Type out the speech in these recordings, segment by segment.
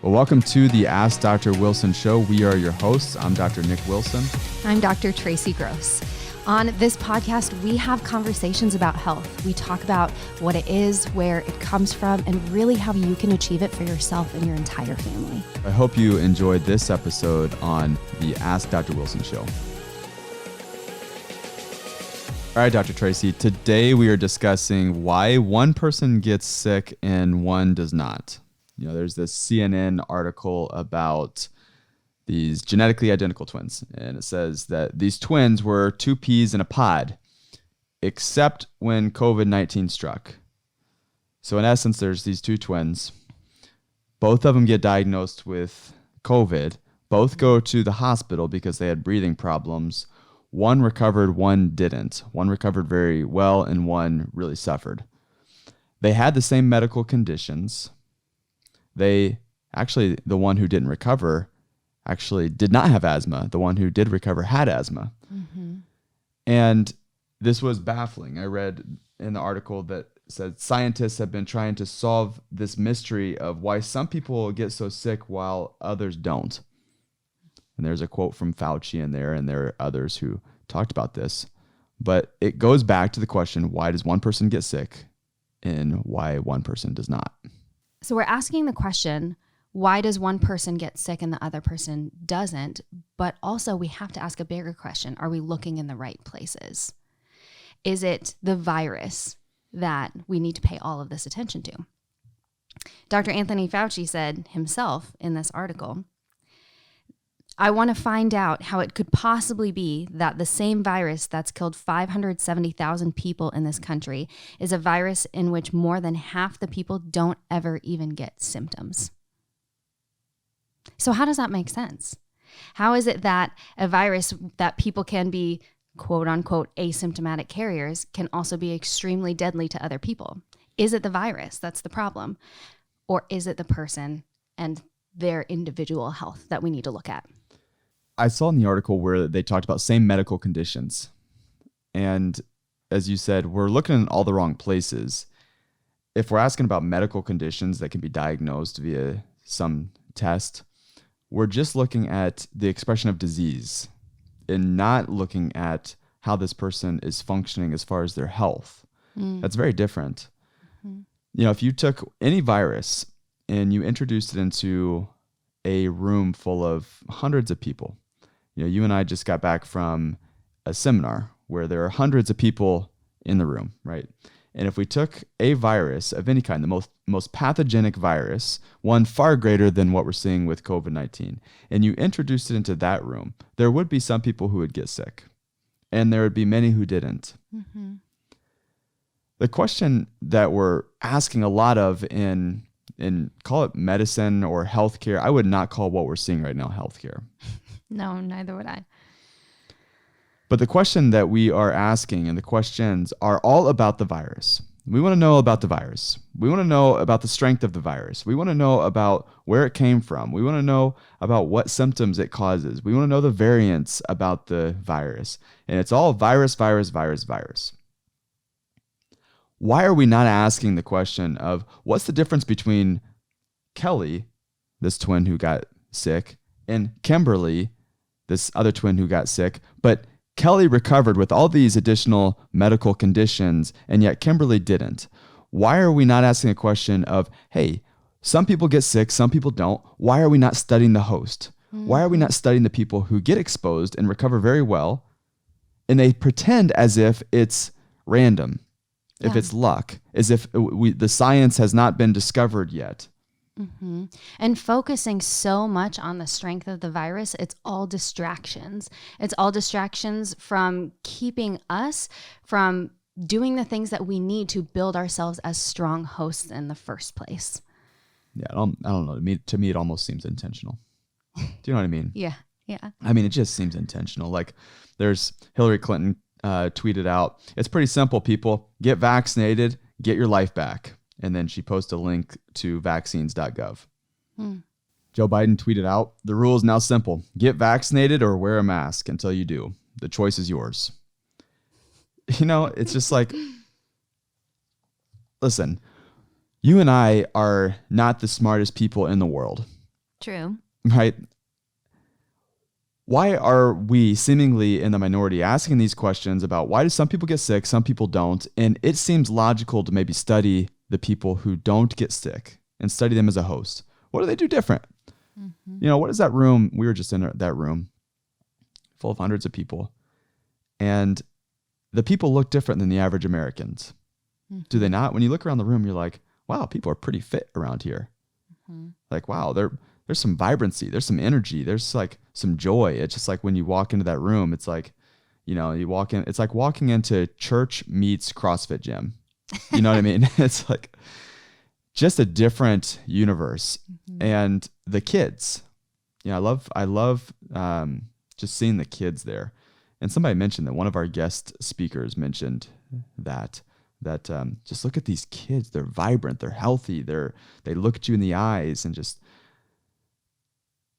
Well, welcome to the Ask Dr. Wilson show. We are your hosts. I'm Dr. Nick Wilson. I'm Dr. Traci Gross. On this podcast, we have conversations about health. We talk about what it is, where it comes from, and really how you can achieve it for yourself and your entire family. I hope you enjoyed this episode on the Ask Dr. Wilson show. All right, Dr. Traci, today we are discussing why one person gets sick and one does not. You know, there's this CNN article about these genetically identical twins, and it says that these twins were two peas in a pod, except when COVID-19 struck. So in essence, there's these two twins. Both of them get diagnosed with COVID. Both go to the hospital because they had breathing problems. One recovered, one didn't. One recovered very well, and one really suffered. They had the same medical conditions. The one who didn't recover actually did not have asthma. The one who did recover had asthma. Mm-hmm. And this was baffling. I read in the article that said scientists have been trying to solve this mystery of why some people get so sick while others don't. And there's a quote from Fauci in there, and there are others who talked about this. But it goes back to the question, why does one person get sick and why one person does not? So we're asking the question, why does one person get sick and the other person doesn't? But also we have to ask a bigger question. Are we looking in the right places? Is it the virus that we need to pay all of this attention to? Dr. Anthony Fauci said himself in this article, I want to find out how it could possibly be that the same virus that's killed 570,000 people in this country is a virus in which more than half the people don't ever even get symptoms. So how does that make sense? How is it that a virus that people can be quote unquote asymptomatic carriers can also be extremely deadly to other people? Is it the virus that's the problem? Or is it the person and their individual health that we need to look at? I saw in the article where they talked about same medical conditions. And as you said, we're looking in all the wrong places. If we're asking about medical conditions that can be diagnosed via some test, we're just looking at the expression of disease and not looking at how this person is functioning as far as their health. That's very different. Mm-hmm. You know, if you took any virus and you introduced it into a room full of hundreds of people, you know, you and I just got back from a seminar where there are hundreds of people in the room, right? And if we took a virus of any kind, the most pathogenic virus, one far greater than what we're seeing with COVID-19, and you introduced it into that room, there would be some people who would get sick, and there would be many who didn't. Mm-hmm. The question that we're asking a lot of in call it medicine or healthcare, I would not call what we're seeing right now healthcare. No, neither would I. But the question that we are asking and the questions are all about the virus. We want to know about the virus. We want to know about the strength of the virus. We want to know about where it came from. We want to know about what symptoms it causes. We want to know the variants about the virus. And it's all virus, virus, virus, virus. Why are we not asking the question of what's the difference between Kelly, this twin who got sick, and Kimberly, this other twin who got sick, but Kelly recovered with all these additional medical conditions, and yet Kimberly didn't? Why are we not asking a question of, hey, some people get sick, some people don't. Why are we not studying the host? Mm-hmm. Why are we not studying the people who get exposed and recover very well, and they pretend as if it's random, if it's luck, as if the science has not been discovered yet? Mm-hmm. And focusing so much on the strength of the virus, it's all distractions. It's all distractions from keeping us from doing the things that we need to build ourselves as strong hosts in the first place. Yeah, I don't know. To me, it almost seems intentional. Do you know what I mean? Yeah. I mean, it just seems intentional. Like there's Hillary Clinton tweeted out, it's pretty simple, people. Get vaccinated, get your life back. And then she posted a link to vaccines.gov. Joe Biden tweeted out, the rule is now simple. Get vaccinated or wear a mask until you do. The choice is yours. You know, it's just like, listen, you and I are not the smartest people in the world. True. right? Why are we seemingly in the minority asking these questions about why do some people get sick, some people don't? And it seems logical to maybe study the people who don't get sick and study them as a host. What do they do different? What is that room? We were just in that room full of hundreds of people. And the people look different than the average Americans. Do they not? When you look around the room, you're like, wow, people are pretty fit around here. Like, wow, there's some vibrancy, there's some energy, there's like some joy. It's just like when you walk into that room, it's like, you walk in, it's like walking into church meets CrossFit gym. You know what I mean? It's like just a different universe. And the kids, I love just seeing the kids there. And somebody mentioned that one of our guest speakers mentioned that just look at these kids. They're vibrant. They're healthy. They look at you in the eyes and just,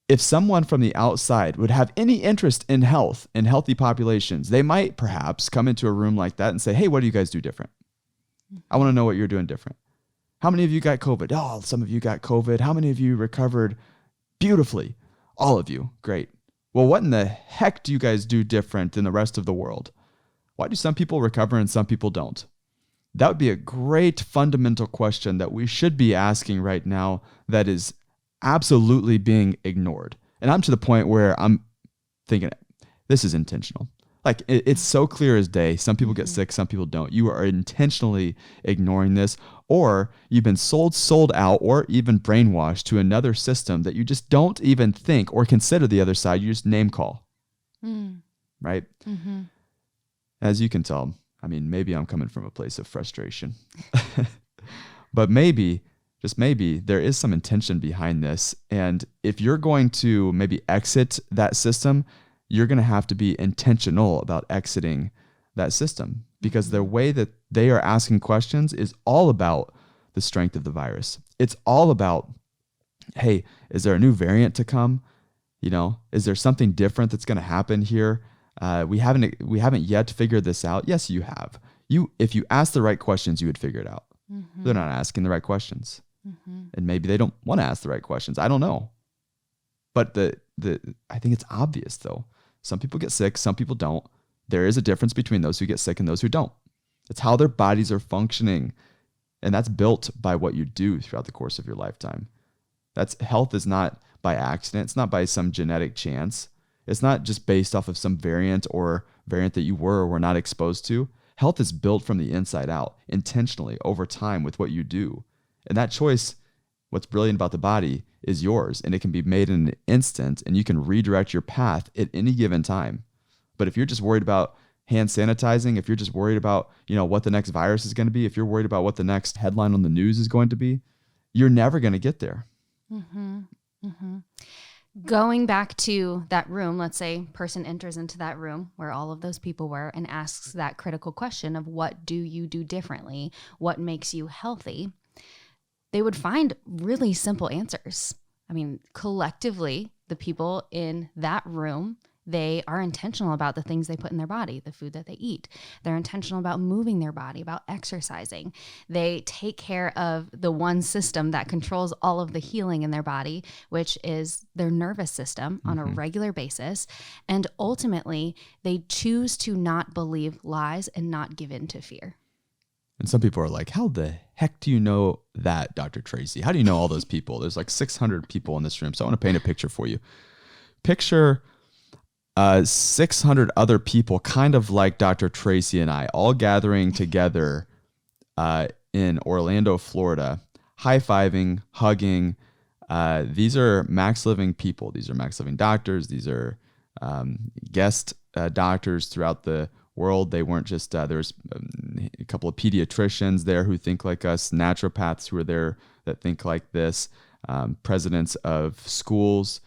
if someone from the outside would have any interest in health and healthy populations, they might perhaps come into a room like that and say, hey, what do you guys do different? I want to know what you're doing different. How many of you got COVID? Oh, some of you got COVID. How many of you recovered beautifully? All of you. Great. Well, what in the heck do you guys do different than the rest of the world? Why do some people recover and some people don't? That would be a great fundamental question that we should be asking right now that is absolutely being ignored. And I'm to the point where I'm thinking, this is intentional. Like it's so clear as day. Some people get sick, some people don't. You are intentionally ignoring this, or you've been sold out, or even brainwashed to another system that you just don't even think or consider the other side. You just name call, right? As you can tell, I mean, maybe I'm coming from a place of frustration, but maybe, just maybe, there is some intention behind this. And if you're going to maybe exit that system, you're going to have to be intentional about exiting that system, because the way that they are asking questions is all about the strength of the virus. It's all about, hey, is there a new variant to come? Is there something different that's going to happen here? We haven't yet figured this out. Yes, you have. If you ask the right questions, you would figure it out. They're not asking the right questions. And maybe they don't want to ask the right questions. I don't know. But I think it's obvious though. Some people get sick, some people don't. There is a difference between those who get sick and those who don't. It's how their bodies are functioning. And that's built by what you do throughout the course of your lifetime. Health is not by accident. It's not by some genetic chance. It's not just based off of some variant that you were or were not exposed to. Health is built from the inside out, intentionally, over time, with what you do. And that choice, what's brilliant about the body, is yours, and it can be made in an instant, and you can redirect your path at any given time. But if you're just worried about hand sanitizing, if you're just worried about, what the next virus is going to be, if you're worried about what the next headline on the news is going to be, you're never going to get there. Going back to that room, let's say person enters into that room where all of those people were and asks that critical question of what do you do differently? What makes you healthy? They would find really simple answers. I mean, collectively, the people in that room, they are intentional about the things they put in their body, the food that they eat. They're intentional about moving their body, about exercising. They take care of the one system that controls all of the healing in their body, which is their nervous system, on a regular basis. And ultimately, they choose to not believe lies and not give in to fear. And some people are like, how the heck do you know that, Dr. Traci? How do you know all those people? There's like 600 people in this room. So I want to paint a picture for you. Picture 600 other people, kind of like Dr. Traci and I, all gathering together in Orlando, Florida, high-fiving, hugging. These are Max Living people. These are Max Living doctors. These are guest doctors throughout the world. They weren't just, there's a couple of pediatricians there who think like us, naturopaths who are there that think like this, presidents of schools.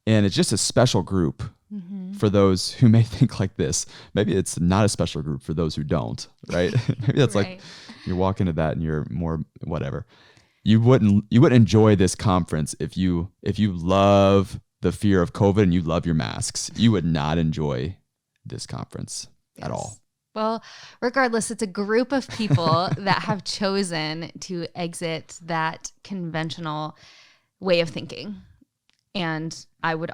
And it's just a special group for those who may think like this. Maybe it's not a special group for those who don't, right? Maybe that's right. Like you walk into that and you're more whatever. You wouldn't enjoy this conference if you love the fear of COVID and you love your masks. You would not enjoy this conference at all. Well, regardless, it's a group of people that have chosen to exit that conventional way of thinking. And you would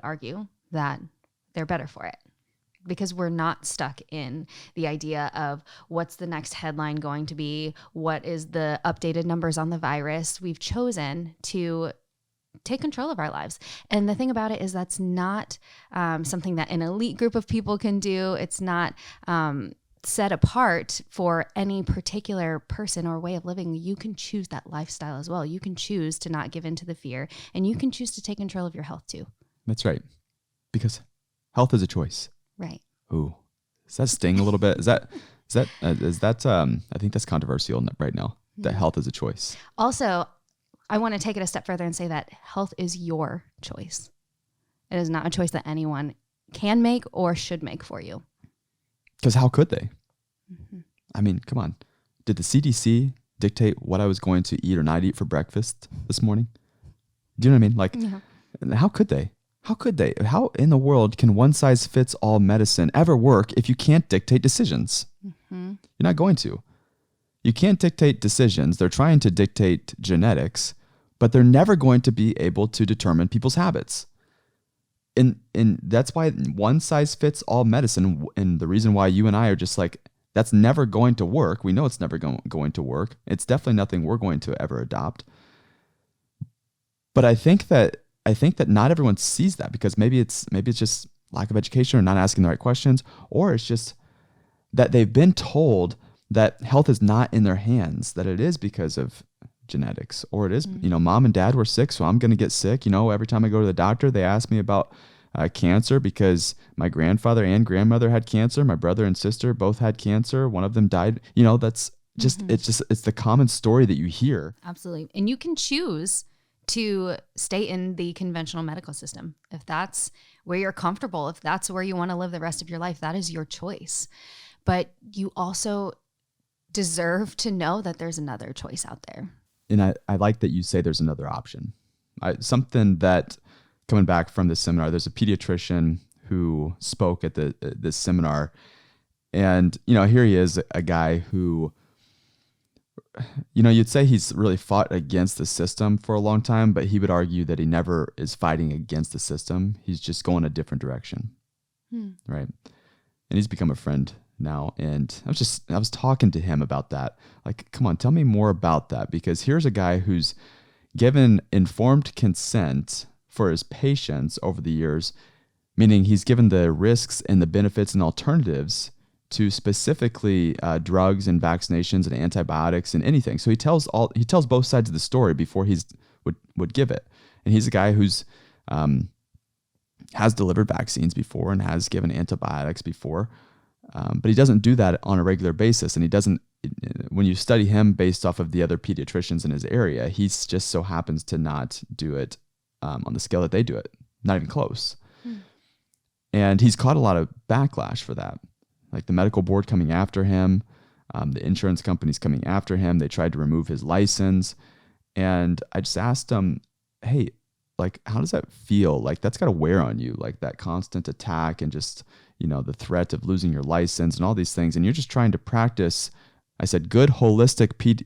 argue that they're better for it because we're not stuck in the idea of what's the next headline going to be, what is the updated numbers on the virus. We've chosen to take control of our lives. And the thing about it is that's not something that an elite group of people can do. It's not set apart for any particular person or way of living. You can choose that lifestyle as well. You can choose to not give in to the fear, and you can choose to take control of your health too. That's right. Because health is a choice. Right. Ooh, does that sting a little bit? Is that I think that's controversial right now, that health is a choice. Also, I want to take it a step further and say that health is your choice. It is not a choice that anyone can make or should make for you. Because how could they? I mean, come on. Did the CDC dictate what I was going to eat or not eat for breakfast this morning? Do you know what I mean? Like, how could they? How could they? How in the world can one size fits all medicine ever work if you can't dictate decisions? You're not going to. You can't dictate decisions. They're trying to dictate genetics, but they're never going to be able to determine people's habits. And that's why one size fits all medicine, and the reason why you and I are just like, that's never going to work. We know it's never going to work. It's definitely nothing we're going to ever adopt. But I think that not everyone sees that, because maybe it's just lack of education or not asking the right questions, or it's just that they've been told that health is not in their hands, that it is because of genetics, or it is, mom and dad were sick, so I'm going to get sick. Every time I go to the doctor, they ask me about cancer because my grandfather and grandmother had cancer. My brother and sister both had cancer. One of them died. That's just, it's the common story that you hear. Absolutely. And you can choose to stay in the conventional medical system. If that's where you're comfortable, if that's where you want to live the rest of your life, that is your choice. But you also deserve to know that there's another choice out there. And I like that you say there's another option. Something that, coming back from this seminar, there's a pediatrician who spoke at this seminar. And, here he is, a guy who, you'd say he's really fought against the system for a long time, but he would argue that he never is fighting against the system. He's just going a different direction. Right. And he's become a friend now. And I was talking to him about that. Like, come on, tell me more about that, because here's a guy who's given informed consent for his patients over the years, meaning he's given the risks and the benefits and alternatives to specifically drugs and vaccinations and antibiotics and anything. So he tells both sides of the story before he would give it. And he's a guy who's has delivered vaccines before and has given antibiotics before. But he doesn't do that on a regular basis. And he doesn't, when you study him based off of the other pediatricians in his area, he just so happens to not do it on the scale that they do it, not even close. And he's caught a lot of backlash for that. Like the medical board coming after him, the insurance companies coming after him. They tried to remove his license. And I just asked him, hey, like, how does that feel? Like, that's got to wear on you, like that constant attack and just, the threat of losing your license and all these things. And you're just trying to practice, I said, good holistic, good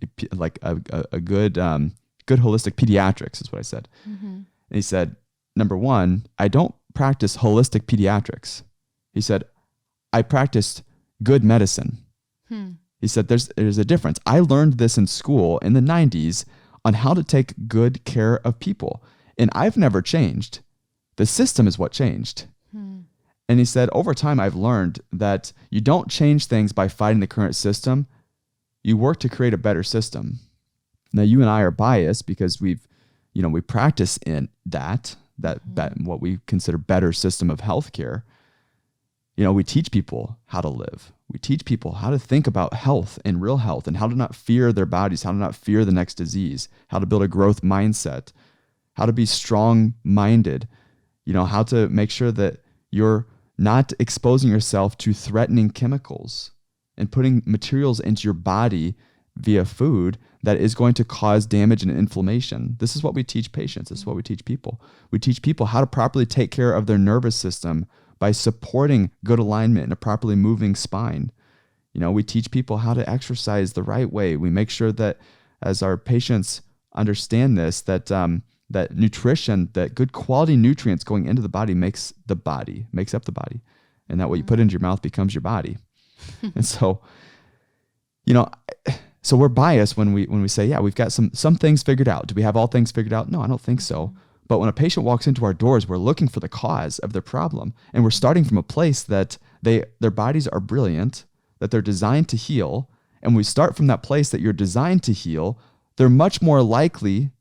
holistic pediatrics is what I said. And he said, number one, I don't practice holistic pediatrics. He said, I practiced good medicine. He said, there's a difference. I learned this in school in the 90s on how to take good care of people. And I've never changed. The system is what changed. And he said, over time, I've learned that you don't change things by fighting the current system. You work to create a better system. Now, you and I are biased because we practice in that what we consider better system of healthcare. We teach people how to live. We teach people how to think about health and real health and how to not fear their bodies, how to not fear the next disease, how to build a growth mindset, how to be strong-minded, how to make sure that you're not exposing yourself to threatening chemicals and putting materials into your body via food that is going to cause damage and inflammation. This is what we teach patients. This is what we teach people. We teach people how to properly take care of their nervous system by supporting good alignment and a properly moving spine. We teach people how to exercise the right way. We make sure that as our patients understand this, that that nutrition, that good quality nutrients going into the body makes up the body. And that what you put into your mouth becomes your body. And so, so we're biased when we say, yeah, we've got some things figured out. Do we have all things figured out? No, I don't think so. But when a patient walks into our doors, we're looking for the cause of their problem. And we're starting from a place that their bodies are brilliant, that they're designed to heal. And we start from that place that you're designed to heal, they're much more likely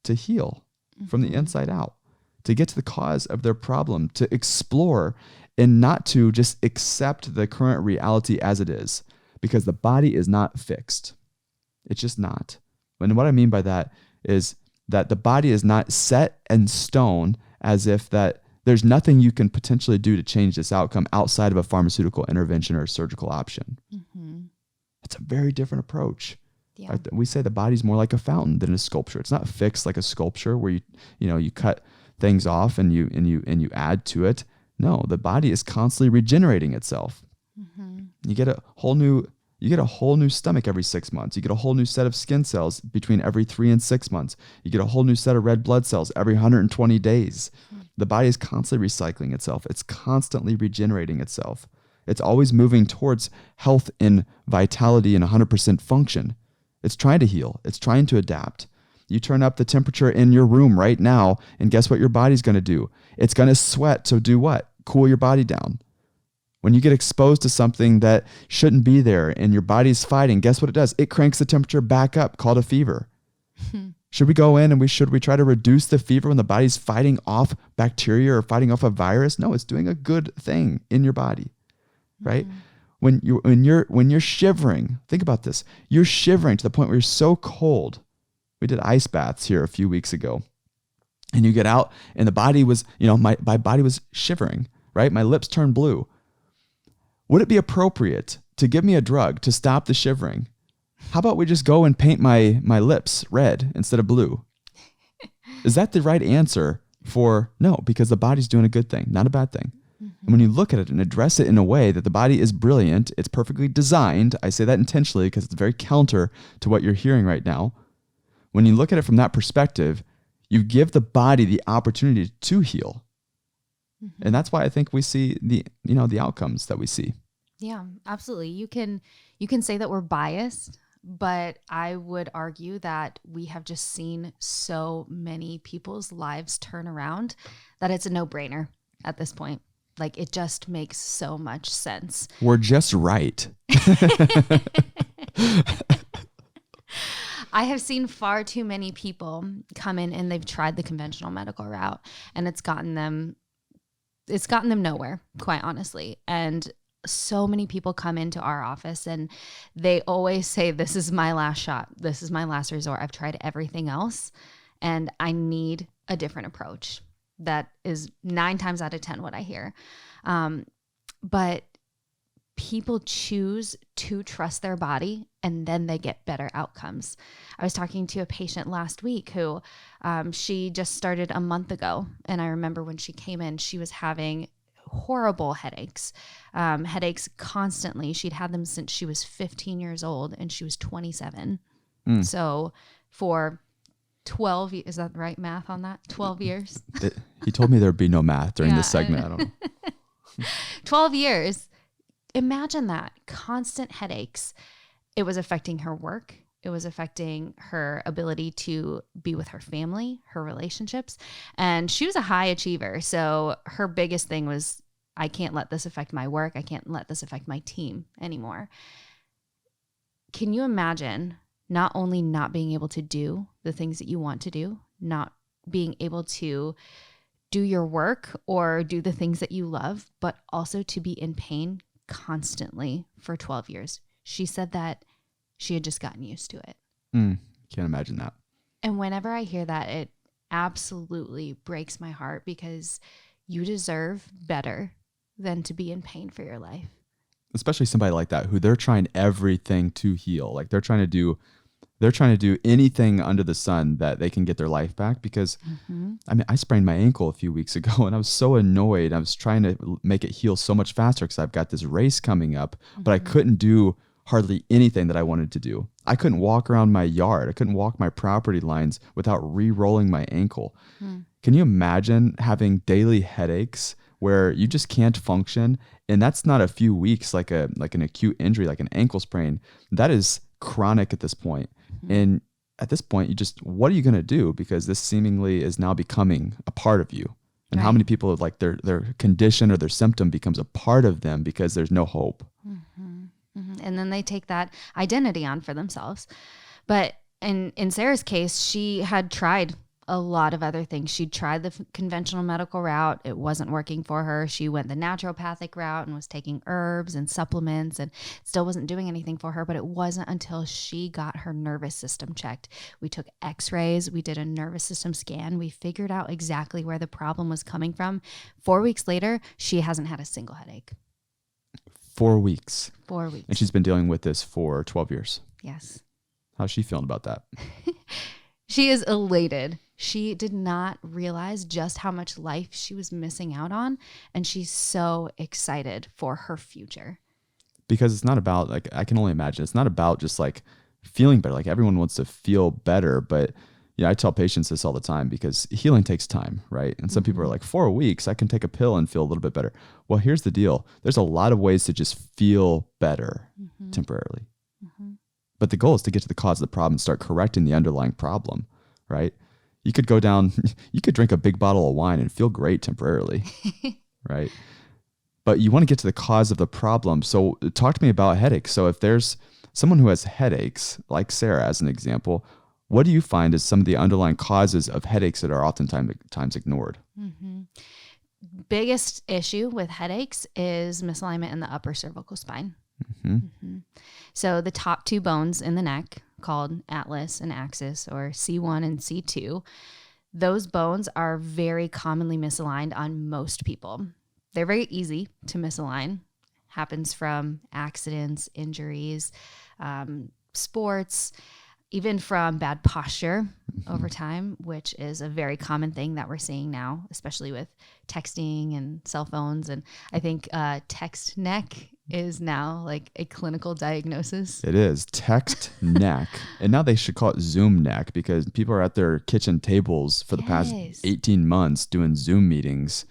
to heal from the inside out, to get to the cause of their problem, to explore and not to just accept the current reality as it is, because the body is not fixed. It's just not. And what I mean by that is that the body is not set in stone, as if that there's nothing you can potentially do to change this outcome outside of a pharmaceutical intervention or a surgical option. It's a very different approach. Yeah. We say the body's more like a fountain than a sculpture. It's not fixed like a sculpture where you cut things off and you add to it. No, the body is constantly regenerating itself. You get a whole new stomach every 6 months. You get a whole new set of skin cells between every 3 and 6 months. You get a whole new set of red blood cells every 120 days. The body is constantly recycling itself. It's constantly regenerating itself. It's always moving towards health and vitality and 100% function. It's trying to heal. It's trying to adapt. You turn up the temperature in your room right now, and guess what your body's going to do? It's going to sweat. So do what? Cool your body down. When you get exposed to something that shouldn't be there and your body's fighting, guess what it does? It cranks the temperature back up, called a fever. Should we go in and should we try to reduce the fever when the body's fighting off bacteria or fighting off a virus? No, it's doing a good thing in your body, right? When you're shivering, think about this. You're shivering to the point where you're so cold. We did ice baths here a few weeks ago, and you get out and the body was, my body was shivering, right? My lips turned blue. Would it be appropriate to give me a drug to stop the shivering? How about we just go and paint my lips red instead of blue? Is that the right answer for no? Because the body's doing a good thing, not a bad thing. And when you look at it and address it in a way that the body is brilliant, it's perfectly designed. I say that intentionally because it's very counter to what you're hearing right now. When you look at it from that perspective, you give the body the opportunity to heal. And that's why I think we see the outcomes that we see. Yeah, absolutely. You can say that we're biased, but I would argue that we have just seen so many people's lives turn around that it's a no-brainer at this point. Like, it just makes so much sense. We're just right. I have seen far too many people come in and they've tried the conventional medical route, and it's gotten them nowhere, quite honestly. And so many people come into our office and they always say, this is my last shot. This is my last resort. I've tried everything else and I need a different approach. That is 9 times out of 10 what I hear. But people choose to trust their body and then they get better outcomes. I was talking to a patient last week who she just started a month ago. And I remember when she came in, she was having horrible headaches constantly. She'd had them since she was 15 years old and she was 27. So for 12, is that the right math on that? 12 years? He told me there'd be no math during this segment. I don't know. 12 years. Imagine that. Constant headaches. It was affecting her work. It was affecting her ability to be with her family, her relationships. And she was a high achiever. So her biggest thing was, I can't let this affect my work. I can't let this affect my team anymore. Can you imagine not only not being able to do the things that you want to do, not being able to do your work or do the things that you love, but also to be in pain constantly for 12 years? She said that she had just gotten used to it. Can't imagine that. And whenever I hear that, it absolutely breaks my heart, because you deserve better than to be in pain for your life. Especially somebody like that, who they're trying everything to heal. Like they're trying to do anything under the sun that they can get their life back. Because I sprained my ankle a few weeks ago and I was so annoyed. I was trying to make it heal so much faster because I've got this race coming up, but I couldn't do hardly anything that I wanted to do. I couldn't walk around my yard. I couldn't walk my property lines without re-rolling my ankle. Can you imagine having daily headaches where you just can't function? And that's not a few weeks, like an acute injury, like an ankle sprain. That is chronic at this point. And at this point, what are you going to do? Because this seemingly is now becoming a part of you. And how many people have, like, their condition or their symptom becomes a part of them because there's no hope. And then they take that identity on for themselves. But in Sarah's case, she had tried a lot of other things. She'd tried the conventional medical route. It wasn't working for her. She went the naturopathic route and was taking herbs and supplements and still wasn't doing anything for her. But it wasn't until she got her nervous system checked. We took x-rays. We did a nervous system scan. We figured out exactly where the problem was coming from. 4 weeks later, she hasn't had a single headache. 4 weeks. 4 weeks. And she's been dealing with this for 12 years. Yes. How's she feeling about that? She is elated. She did not realize just how much life she was missing out on. And she's so excited for her future. Because it's not about, like, I can only imagine, it's not about just like feeling better. Like, everyone wants to feel better. But, I tell patients this all the time because healing takes time, right? And some people are like, 4 weeks, I can take a pill and feel a little bit better. Well, here's the deal. There's a lot of ways to just feel better temporarily. But the goal is to get to the cause of the problem and start correcting the underlying problem, right? You could drink a big bottle of wine and feel great temporarily, right? But you want to get to the cause of the problem. So talk to me about headaches. So if there's someone who has headaches, like Sarah as an example, what do you find as some of the underlying causes of headaches that are oftentimes ignored? Biggest issue with headaches is misalignment in the upper cervical spine. So the top two bones in the neck, called atlas and axis, or C1 and C2, those bones are very commonly misaligned on most people. They're very easy to misalign. Happens from accidents, injuries, sports, even from bad posture over time, which is a very common thing that we're seeing now, especially with texting and cell phones. And I think text neck is now like a clinical diagnosis. It is text neck. And now they should call it Zoom neck because people are at their kitchen tables for the past 18 months doing Zoom meetings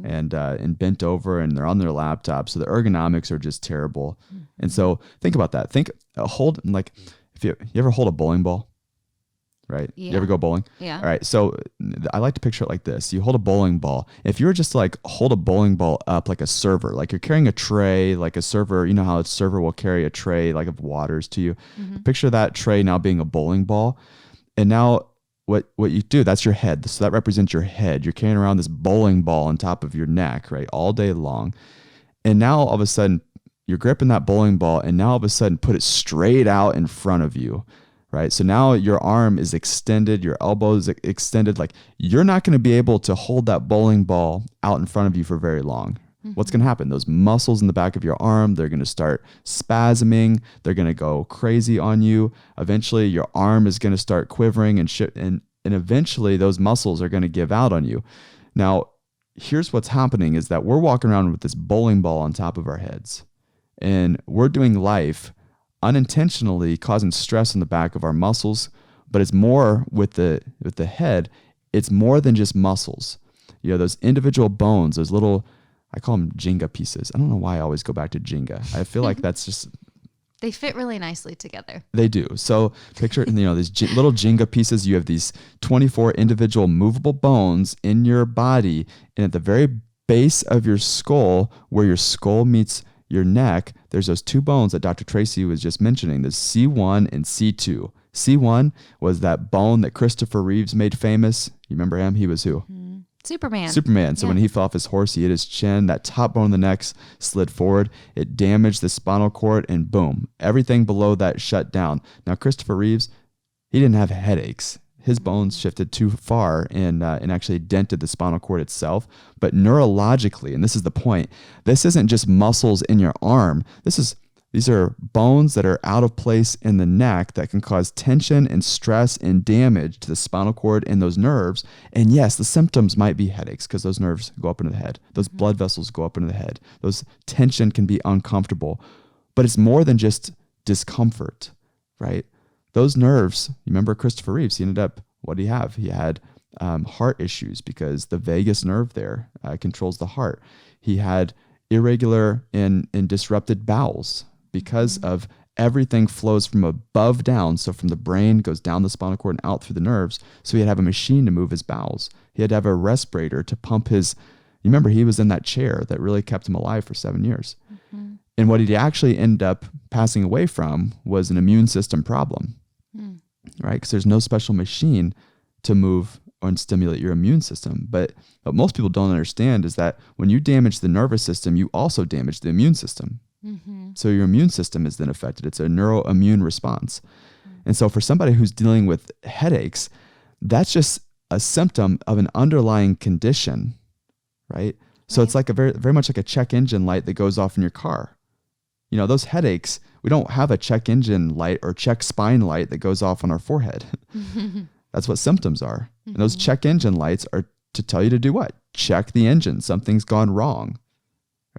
and bent over, and they're on their laptop. So the ergonomics are just terrible. And so think about that. If you ever hold a bowling ball, right? Yeah. You ever go bowling? Yeah. All right. So I like to picture it like this. You hold a bowling ball. If you were just like hold a bowling ball up like a server, like you're carrying a tray, like a server, you know how a server will carry a tray like of waters to you. Picture that tray now being a bowling ball. And now what you do, that's your head. So that represents your head. You're carrying around this bowling ball on top of your neck, right? All day long. And now all of a sudden, you're gripping that bowling ball, and now all of a sudden put it straight out in front of you, right? So now your arm is extended, your elbow is extended. Like, you're not going to be able to hold that bowling ball out in front of you for very long. What's going to happen? Those muscles in the back of your arm, they're going to start spasming. They're going to go crazy on you. Eventually, your arm is going to start quivering and eventually those muscles are going to give out on you. Now, here's what's happening is that we're walking around with this bowling ball on top of our heads. And we're doing life unintentionally causing stress in the back of our muscles, but it's more with the head. It's more than just muscles. Those individual bones, those little, I call them Jenga pieces. I don't know why I always go back to Jenga. I feel like that's just... They fit really nicely together. They do. So picture, these little Jenga pieces. You have these 24 individual movable bones in your body. And at the very base of your skull, where your skull meets your neck, there's those two bones that Dr. Traci was just mentioning, the C1 and C2. C1 was that bone that Christopher Reeves made famous. You remember him? He was who? Superman. So when he fell off his horse, he hit his chin. That top bone of the neck slid forward. It damaged the spinal cord, and boom, everything below that shut down. Now, Christopher Reeves, he didn't have headaches. His bones shifted too far and actually dented the spinal cord itself. But neurologically, and this is the point, this isn't just muscles in your arm. These are bones that are out of place in the neck that can cause tension and stress and damage to the spinal cord and those nerves. And yes, the symptoms might be headaches because those nerves go up into the head. Those blood vessels go up into the head. Those tension can be uncomfortable. But it's more than just discomfort, right? Those nerves, you remember Christopher Reeves, he ended up, what did he have? He had heart issues because the vagus nerve there controls the heart. He had irregular and disrupted bowels because of everything flows from above down. So from the brain goes down the spinal cord and out through the nerves. So he had to have a machine to move his bowels. He had to have a respirator to pump his, you remember he was in that chair that really kept him alive for 7 years. And what he actually ended up passing away from was an immune system problem, right? Because there's no special machine to move and stimulate your immune system. But what most people don't understand is that when you damage the nervous system, you also damage the immune system. So your immune system is then affected. It's a neuroimmune response. And so for somebody who's dealing with headaches, that's just a symptom of an underlying condition, right? So it's like a very much like a check engine light that goes off in your car. You know, those headaches, we don't have a check engine light or check spine light that goes off on our forehead. That's what symptoms are. And those check engine lights are to tell you to do what? Check the engine. Something's gone wrong,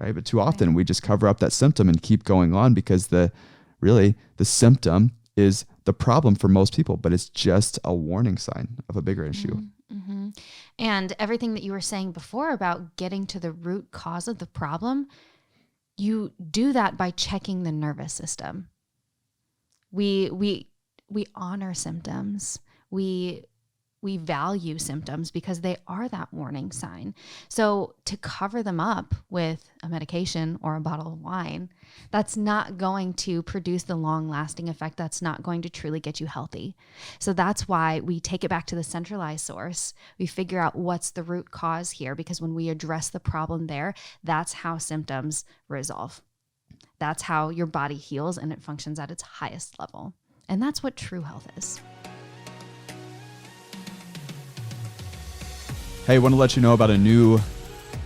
right? But too often we just cover up that symptom and keep going on because the symptom is the problem for most people, but it's just a warning sign of a bigger issue. And everything that you were saying before about getting to the root cause of the problem, you do that by checking the nervous system. We honor symptoms. We value symptoms because they are that warning sign. So to cover them up with a medication or a bottle of wine, that's not going to produce the long-lasting effect. That's not going to truly get you healthy. So that's why we take it back to the centralized source. We figure out what's the root cause here, because when we address the problem there, that's how symptoms resolve. That's how your body heals and it functions at its highest level. And that's what true health is. Hey, I want to let you know about a new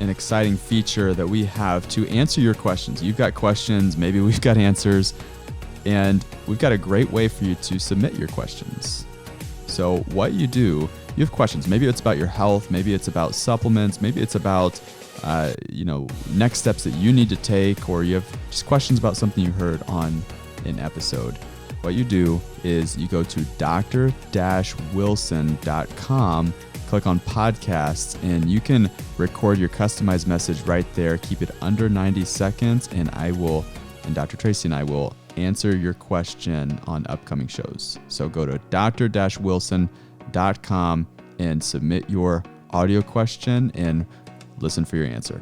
and exciting feature that we have to answer your questions. You've got questions, maybe we've got answers, and we've got a great way for you to submit your questions. So what you do, you have questions. Maybe it's about your health, maybe it's about supplements, maybe it's about next steps that you need to take, or you have just questions about something you heard on an episode. What you do is you go to dr-wilson.com, click on podcasts, and you can record your customized message right there. Keep it under 90 seconds, and Dr. Traci and I will answer your question on upcoming shows. So go to dr-wilson.com and submit your audio question and listen for your answer.